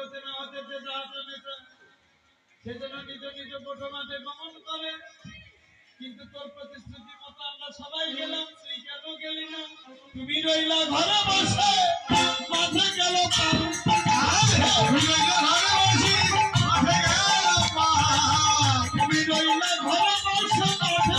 হতে না হতে যে যাহাতে নেতা সেজন্য নিজ নিজ গোঠমাঠে গমন করে। কিন্তু তোর প্রতিশ্রুতি মতো আমরা সবাই গেলাম, তুই কেন গেলি না? তুমি রইলা ঘরে বসে, মাঠে গেল তুমি রইলা ঘরে বসে, মাঠে